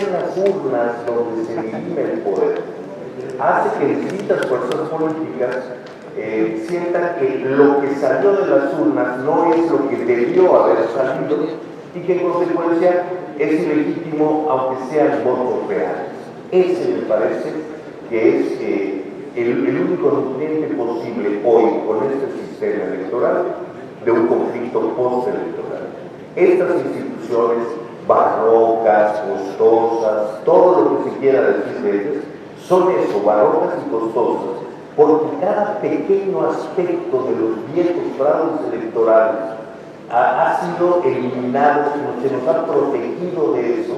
en las urnas donde se dirime el poder, hace que distintas fuerzas políticas sientan que lo que salió de las urnas no es lo que debió haber salido y que en consecuencia es ilegítimo aunque sean votos reales. Ese me parece que es el único nutriente posible hoy con este sistema electoral de un conflicto postelectoral. Estas instituciones barrocas, costosas, todo lo que se quiera decir de ellas, son eso, barrocas y costosas, porque cada pequeño aspecto de los viejos fraudes electorales ha sido eliminado, se nos ha protegido de eso,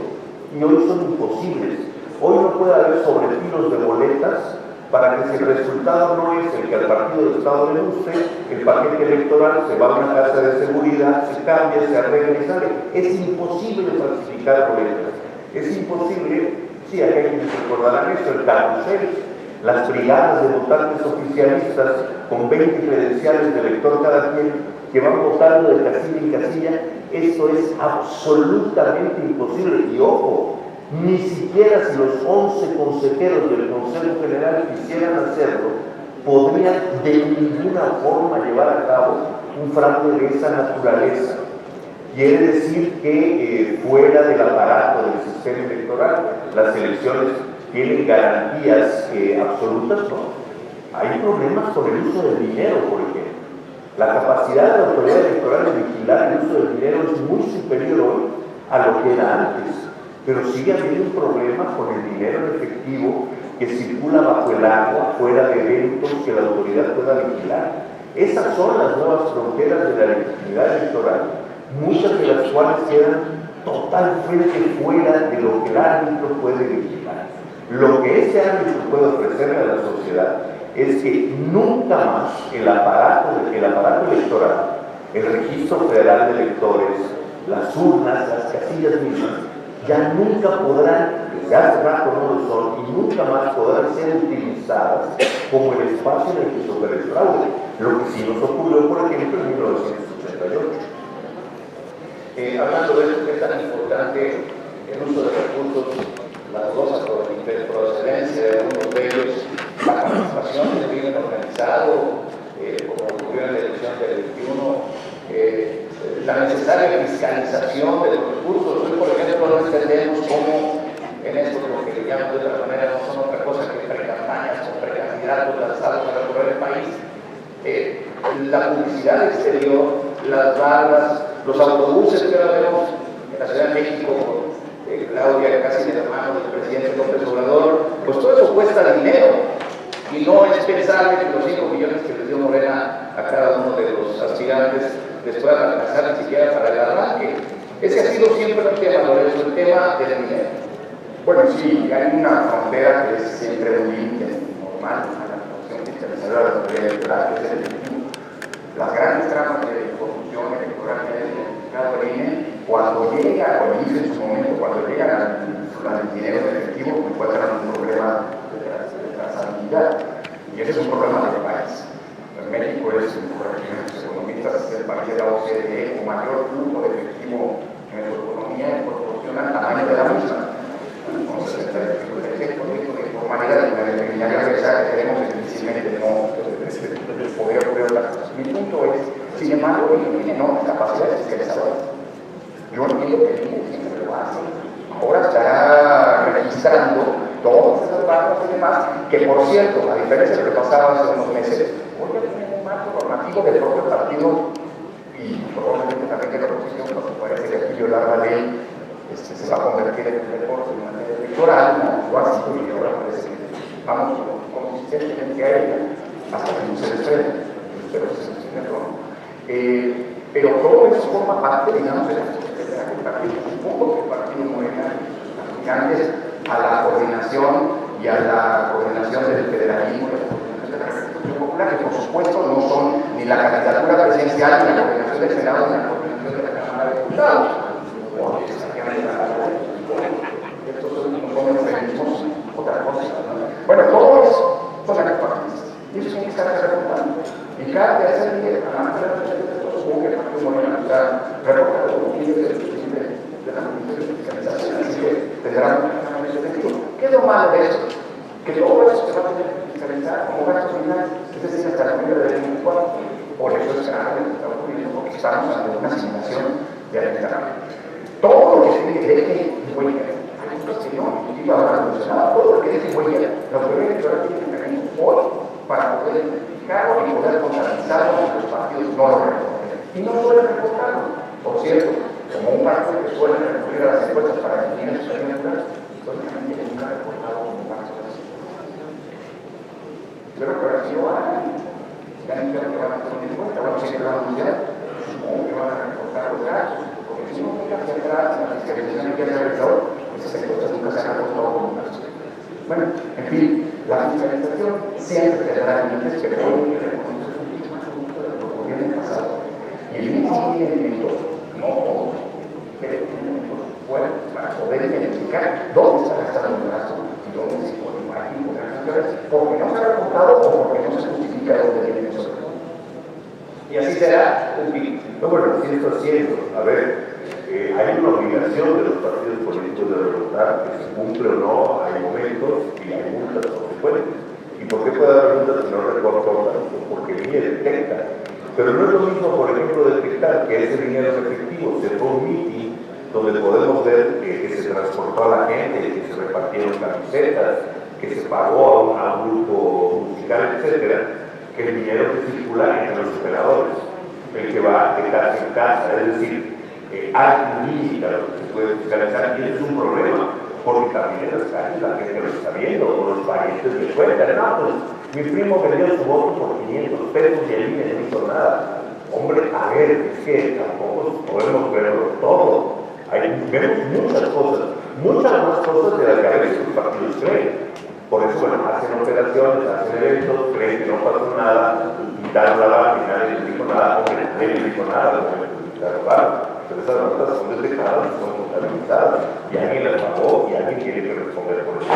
y hoy son imposibles. Hoy no puede haber sobrepilos de boletas para que si el resultado no es el que al partido del Estado le guste, el paquete electoral se va a una casa de seguridad, se cambia, se arregla y sale. Es imposible falsificar boletas. Es imposible, sí, acá hay quienes recordarán esto, el carrusel, las brigadas de votantes oficialistas con 20 credenciales de elector cada quien, que van votando de casilla en casilla. Esto es absolutamente imposible. Y ojo, ni siquiera si los 11 consejeros del Consejo General quisieran hacerlo, podrían de ninguna forma llevar a cabo un fraude de esa naturaleza. Quiere decir que fuera del aparato del sistema electoral, las elecciones tienen garantías absolutas, ¿no? Hay problemas con el uso del dinero, por ejemplo. La capacidad de la autoridad electoral de vigilar el uso del dinero es muy superior hoy a lo que era antes. Pero sigue habiendo un problema con el dinero en efectivo que circula bajo el agua, fuera de eventos que la autoridad pueda vigilar. Esas son las nuevas fronteras de la legitimidad electoral, muchas de las cuales quedan totalmente fuera de lo que el árbitro puede vigilar. Lo que ese árbitro puede ofrecerle a la sociedad es que nunca más el aparato electoral, el registro federal de electores, las urnas, las casillas mismas, ya nunca podrán, desde hace rato no lo son, y nunca más podrán ser utilizadas como el espacio en el que se opera el fraude, lo que sí nos ocurrió, por ejemplo, en 1988. Hablando de esto que es tan importante, el uso de recursos, la dudosa procedencia de algunos de ellos, la participación del crimen organizado, como ocurrió en la elección del 21, la necesaria fiscalización de los recursos. Hoy, por ejemplo, no entendemos cómo en esto, lo que le llaman de otra manera, no son otra cosa que precampañas o precandidatos lanzados a recorrer el país. La publicidad exterior, las barras, los autobuses que ahora vemos en la Ciudad de México, Claudia casi de la mano del presidente López Obrador, pues todo eso cuesta dinero. Y no es pensable que los 5 millones que les dio Morena a cada uno de los aspirantes les puedan alcanzar ni siquiera para el arranque. Ese ha sido siempre un tema, Lorenzo, el tema del dinero. Bueno, sí, hay una frontera que es siempre un límite normal, la función fiscalizadora de la autoridad electoral, que es el efectivo. Las grandes tramas de corrupción electoral que hay identificado el INE, cuando llega, o inicia en su momento, cuando llegan al dinero en efectivo, encuentran un problema de trazabilidad. Y ese es un problema del país. México es, por aquí, los economistas, el país de la OCDE con mayor flujo de efectivo en su economía en proporción al tamaño de la misma. Entonces, el proyecto de formalidad de la determinación que queremos difícilmente no poder ocurrir las cosas. Mi punto es, sin embargo, el INE no tiene capacidad de fiscalizadora. Yo entiendo que el INE siempre lo hace. Ahora estará registrando todas esas barras y demás, que por cierto, a diferencia de lo que pasaba hace unos meses, hoy ya tenemos un marco normativo del propio partido y probablemente también de la oposición, porque parece que aquí violar la ley se va a convertir en un deporte de manera electoral, ¿no? Lo ha sido y ahora parece que vamos consistentemente a ella hasta que no se desprende, pero se sostiene todo. Pero todo eso forma parte, digamos, de la estrategia del partido. Supongo que el partido Morena, aspirantes a la coordinación y a la coordinación del federalismo y a la coordinación de la Revolución Popular, que por supuesto no son ni la candidatura presidencial, ni la coordinación del Senado, ni la coordinación de la Cámara de Diputados. Estos son organismos, otra cosa. Bueno, todos son actores. Y eso tiene que estar reportando. Y cada tercer día, además de la supongo que el partido Morena está reportando como tiene de la Comisión de Fiscalización, así que tendrán ¿Qué es lo malo de eso? Que todo eso se va a tener que fiscalizar como gasto final, es decir, hasta la medida de 2024. Por eso es grave lo que está ocurriendo, porque estamos ante una asignación de arrendamiento. Todo lo que se deje huella, hay cosas que no, inclusive ahora mencionaba, todo lo que deje huella, la autoridad electoral tiene que venir hoy para poder identificarlo y poder contabilizarlo en los partidos no lo reconocen. Y no pueden reportarlo. Por cierto, como un partido que suele recurrir a las encuestas para definir sus candidaturas, históricamente nunca ha reportado un pacto de las encuestas. Pero que ahora sí lo hagan. Ya no creo que van a hacer una encuesta, bueno, siempre van a anunciar, supongo que van a reportar los gastos, porque si no, nunca se entra en la fiscalización que hace el Estado, esas encuestas nunca se han reportado como un gasto. Bueno, en fin, la fiscalización siempre tendrá límites que pueden reconocer un mismo asunto de lo que ocurrió en el pasado. Y el límite tiene elementos, no todos, pero tiene elementos fuertes para poder identificar dónde está gastando el gasto y dónde se puede invertir, porque no se ha reportado o porque no se justifica dónde viene eso. Y así será un fin. No, bueno, sí está haciendo. A ver, hay una obligación de los partidos políticos de reportar que se cumple o no, hay momentos y hay multas consecuentes. ¿Y por qué puede haber multas si no reportan? Porque el INE detecta. Pero no es lo mismo, por ejemplo, detectar que ese dinero es efectivo. Se fue un meeting donde podemos ver que se transportó a la gente, que se repartieron camisetas, que se pagó a un grupo musical, etcétera, que el dinero que circula entre los operadores, el que va de casa en casa, es decir, hay un límite a lo que se puede fiscalizar y es un problema, porque también en las calles la gente lo está viendo, o los parientes les cuentan, no, pues mi primo vendió su voto por 500 pesos y el INE no hizo nada. Hombre, a ver, es que tampoco podemos verlo todo. Vemos muchas cosas, muchas más cosas de las que a veces los partidos creen. Por eso, bueno, hacen operaciones, hacen eventos, creen que no pasó nada, quitaron la lámina, nadie les dijo nada, hombre, nadie les dijo nada, pero esas notas son detectadas, son contabilizadas, y alguien las pagó y alguien tiene que responder por eso.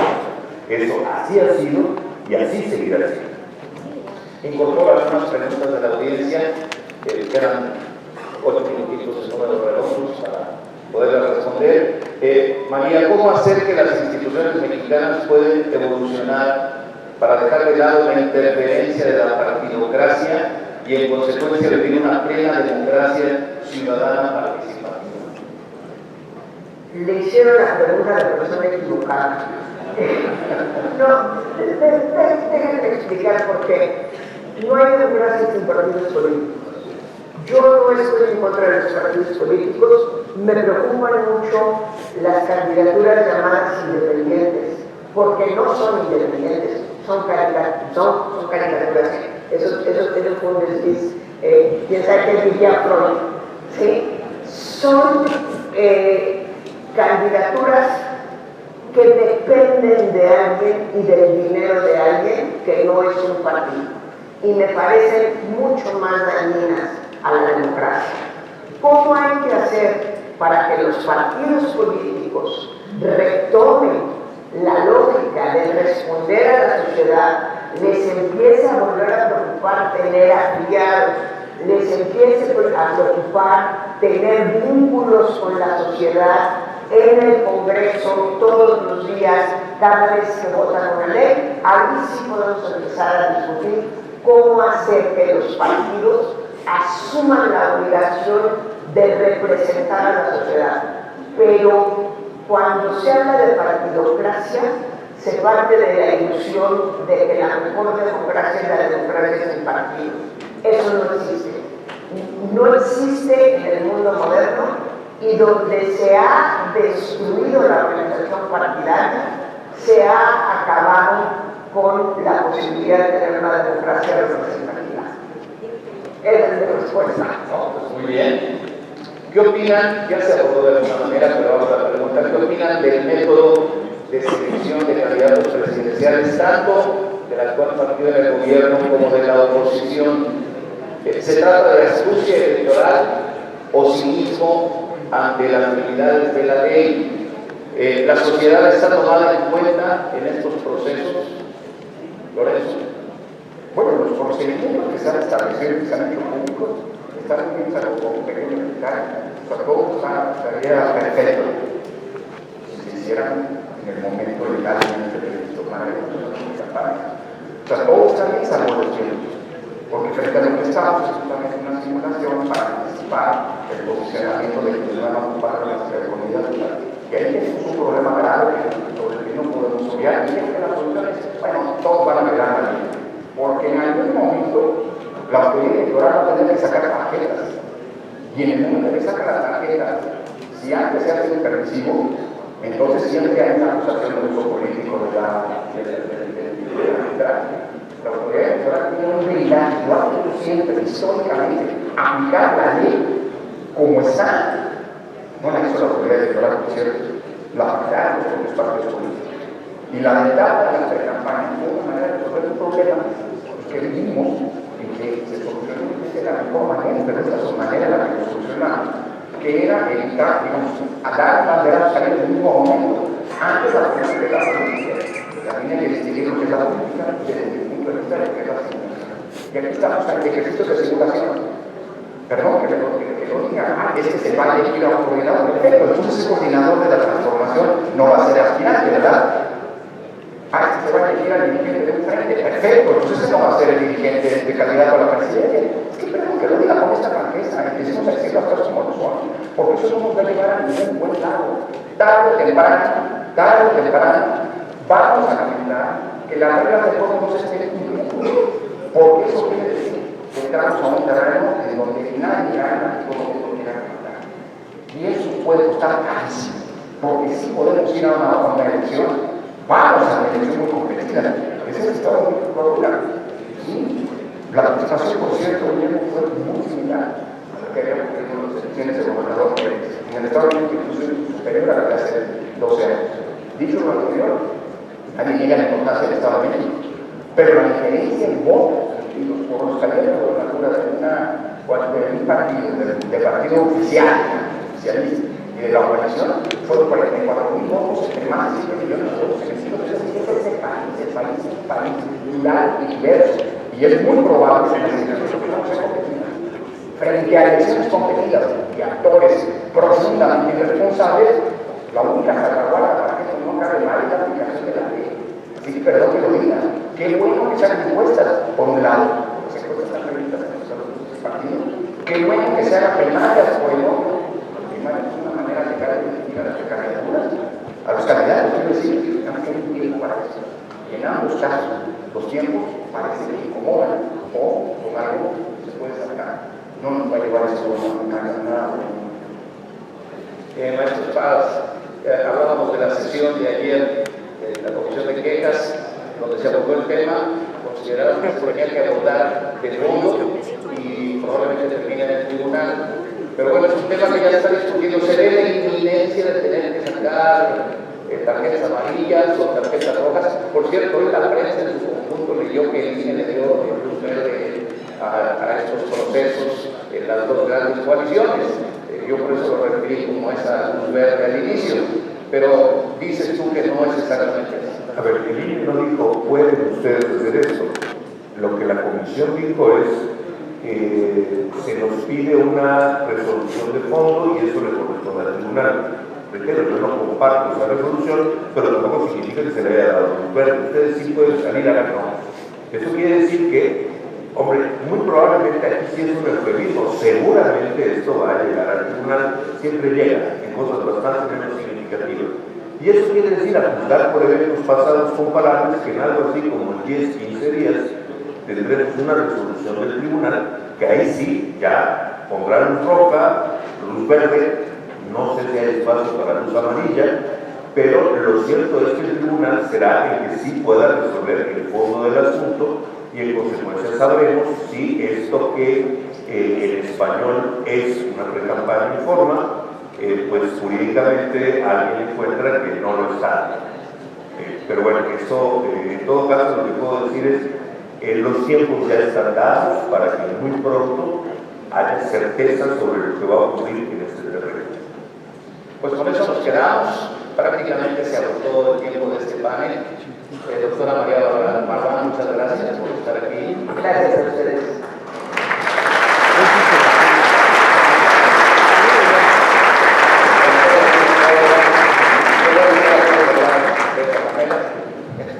Eso así ha sido y así seguirá siendo. Incorpora algunas preguntas de la audiencia, que eran 8 minutitos de número redondos para poderlas responder. María, ¿cómo hacer que las instituciones mexicanas pueden evolucionar para dejar de lado la interferencia de la partidocracia y en consecuencia vivir una plena democracia ciudadana participativa? Le hicieron la pregunta a la persona equivocada. No, déjenme explicar por qué. No hay democracia sin partidos políticos. Yo no estoy en contra de los partidos políticos, me preocupan mucho las candidaturas llamadas independientes, porque no son independientes, son caricaturas. Eso fue un desliz. Quién sabe qué diría Freud. ¿Sí? Son candidaturas que dependen de alguien y del dinero de alguien que no es un partido. Y me parecen mucho más dañinas a la democracia. ¿Cómo hay que hacer para que los partidos políticos retomen la lógica de responder a la sociedad, les empiece a volver a preocupar tener afiliados, les empiece a preocupar tener vínculos con la sociedad en el Congreso todos los días, cada vez que votan una ley? Ahí sí podemos empezar a discutir cómo hacer que los partidos asuman la obligación de representar a la sociedad. Pero cuando se habla de partidocracia, se parte de la ilusión de que la mejor democracia es la democracia sin partidos. Eso no existe. No existe en el mundo moderno, y donde se ha destruido la organización partidaria, se ha acabado con la posibilidad de tener una democracia representativa. Esa es mi respuesta. No, pues muy bien. ¿Qué opinan? Ya se abordó de alguna manera, pero vamos a preguntar, ¿qué opinan del método de selección de candidatos presidenciales, tanto del actual partido en el gobierno como de la oposición? ¿Se trata de astucia electoral o cinismo ante las debilidades de la ley? ¿La sociedad está tomada en cuenta en estos procesos? Lorenzo. Bueno, los procedimientos que se han establecido, que se han hecho públicos, están muy bien, salvo con un pequeño detalle. O sea, todo estaría perfecto si se hicieran en el momento legal se tomara en campaña. O sea, todo está bien salvo los tiempos, porque frente a lo que estamos es justamente una simulación para anticipar el posicionamiento de quienes van a ocupar las comunidades. Y ahí tenemos un problema grave sobre el que no podemos obviar, y es que la solución es, bueno, todos van a mirar la línea, porque en algún momento la autoridad electoral va a tener que sacar tarjetas, y en el momento que saca las tarjetas, si antes se hace un permisivo, entonces siempre hay una acusación de uso político de la autoridad electoral tiene un brillar, lo ha hecho siempre, históricamente, aplicar la ley como está. No la hizo la autoridad electoral, por cierto, la aplicaron con los partidos políticos. Y la ventaja de la pre-campaña fue una manera de resolver un problema que vivimos y que se solucionó de la mejor manera, pero esta es una manera en la que lo solucionamos, que era evitar, digamos, a dar las de las en el mismo momento, antes de la política de la política. También hay que distinguir lo que es la política desde el punto de vista de lo que es la simulación. Y aquí estamos ante ejercicios de simulación. Perdón, que lo diga, es que se va a elegir a un coordinador. Perfecto, entonces ese coordinador de la transformación no va a ser aspirante, ¿verdad? Es que se va a elegir al dirigente de un frente. Perfecto, entonces ese no va a ser el dirigente de candidato a la presidencia. Es que perdón que lo diga con esta franqueza, empecemos a decir las cosas como no son, porque eso nos va a llevar a un buen lado. Tarde o temprano, vamos a lamentar que las reglas del juego no se estén cumpliendo, porque eso quiere decir que entramos a un terreno en donde nadie gana y todo el mundo quiere ganar. Y eso puede costar carísimo, porque si podemos ir a una elección, vamos a una elección muy competitiva. Ese es el estado muy popular. Y la participación, por cierto, fue muy similar a lo que había ocurrido en las elecciones de gobernador Pérez. En el estado de incluso superior a la de hace 12 años. Dicho lo anterior, nadie niega la importancia del Estado de México, pero la diferencia en votos por los candidatos de gobernatura de un partido, del partido oficialista y de la oposición, fueron 44,000 votos entre más de 5 millones de votos. Es el país es un país plural y diverso, y es muy probable que las elecciones no sean competitivas. Frente a elecciones competitivas y actores profundamente irresponsables, la única salvaguarda para que esto no acabe mal es la aplicación de la ley. Sí, perdón que lo diga. Qué bueno que sean encuestas, por un lado, las encuestas están previstas en los partidos. Qué bueno que se hagan primarias por el otro. Primarias es una manera de llegar a definir a las candidaturas. A los candidatos, quiero decir, tenemos que un tiempo para eso. Y en ambos casos, los tiempos parece que incomodan o con algo se puede sacar. No nos va a llevar eso a nada. Maestro Paz, hablábamos de la sesión de ayer de la Comisión de Quejas, donde se abordó el tema, consideraron que se tenía que abordar de fondo y probablemente termine en el tribunal. Pero bueno, es un tema que ya está discutiendo. Se ve la inminencia de tener que sacar tarjetas amarillas o tarjetas rojas. Por cierto, hoy la prensa en su conjunto leyó que el INE le dio luz verde a estos procesos en las dos grandes coaliciones. Yo por eso lo referí como esa luz verde al inicio, pero dices tú que no es exactamente así. A ver, el INE no dijo, pueden ustedes hacer esto. Lo que la comisión dijo es que se nos pide una resolución de fondo y eso le corresponde al tribunal. Reitero, yo no comparto esa resolución, pero tampoco significa que se le haya dado luz verde. Ustedes sí pueden salir a la no. Eso quiere decir que, hombre, muy probablemente aquí sí es un eufemismo, seguramente esto va a llegar al tribunal, siempre llega en cosas bastante menos significativas. Y eso quiere decir, a juzgar por eventos pasados comparables, que en algo así como en 10-15 días tendremos una resolución del tribunal, que ahí sí ya pondrá luz roja, luz verde, no sé si hay espacio para luz amarilla, pero lo cierto es que el tribunal será el que sí pueda resolver el fondo del asunto y en consecuencia sabremos si esto que en español es una pre-campaña en forma, pues jurídicamente alguien encuentra que no lo está. Pero bueno, eso en todo caso lo que puedo decir es los tiempos ya están dados para que muy pronto haya certeza sobre lo que va a ocurrir en este terreno. Pues con eso nos quedamos. Prácticamente se agotó el tiempo de este panel. Doctora María Barbán, muchas gracias por estar aquí. Gracias a ustedes.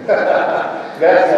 Gracias.